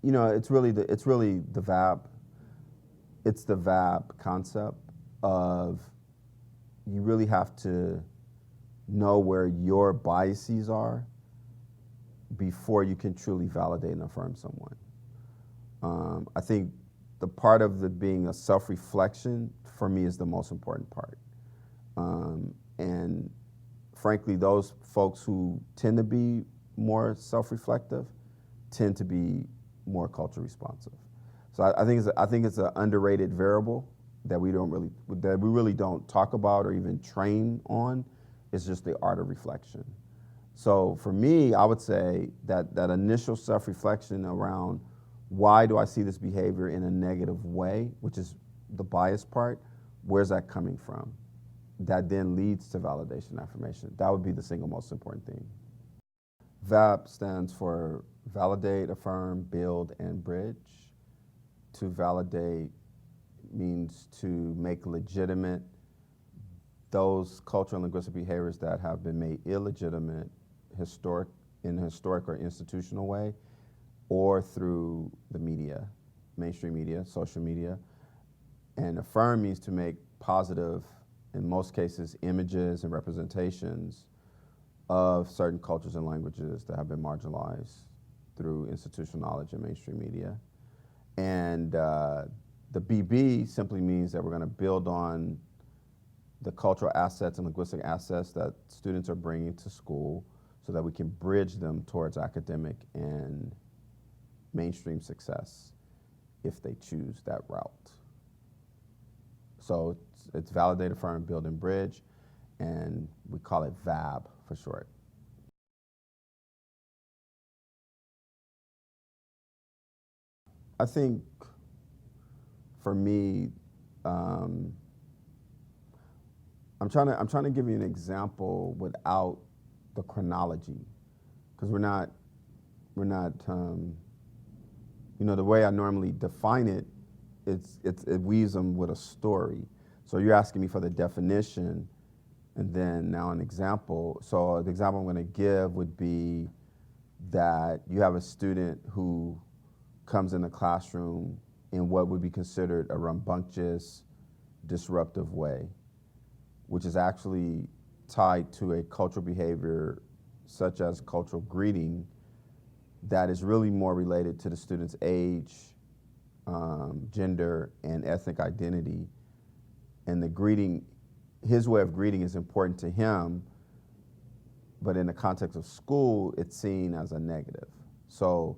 You know, it's really the VAB. It's the VAB concept of you really have to know where your biases are before you can truly validate and affirm someone. I think the part of the being a self-reflection for me is the most important part. And frankly, those folks who tend to be more self-reflective tend to be more culture responsive. So I think it's an underrated variable that we really don't talk about or even train on. It's just the art of reflection. So for me, I would say that that initial self-reflection around why do I see this behavior in a negative way, which is the bias part, where's that coming from? That then leads to validation affirmation. That would be the single most important thing. VAB stands for validate, affirm, build, and bridge. To validate means to make legitimate those cultural and linguistic behaviors that have been made illegitimate in a historic or institutional way, or through the media, mainstream media, social media. And affirm means to make positive, in most cases, images and representations of certain cultures and languages that have been marginalized through institutional knowledge and mainstream media. And the BB simply means that we're going to build on the cultural assets and linguistic assets that students are bringing to school so that we can bridge them towards academic and mainstream success if they choose that route. So it's validate, affirm, build, and bridge, and we call it VAB for short. I think for me, I'm trying to give you an example without the chronology, because we're not, you know, the way I normally define it, it weaves them with a story. So you're asking me for the definition, and then now an example. So the example I'm going to give would be that you have a student who comes in the classroom in what would be considered a rambunctious, disruptive way, which is actually tied to a cultural behavior such as cultural greeting that is really more related to the student's age, gender, and ethnic identity. And the greeting, his way of greeting is important to him, but in the context of school, it's seen as a negative. So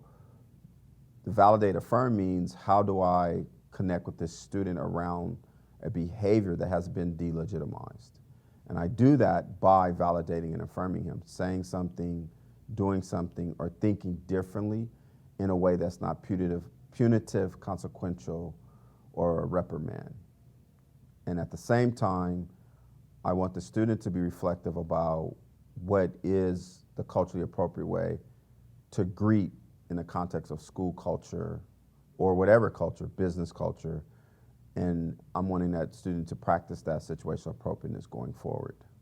the validate affirm means, how do I connect with this student around a behavior that has been delegitimized? And I do that by validating and affirming him, saying something, doing something, or thinking differently in a way that's not punitive, consequential, or a reprimand. And at the same time, I want the student to be reflective about what is the culturally appropriate way to greet in the context of school culture or whatever culture, business culture. And I'm wanting that student to practice that situational appropriateness going forward.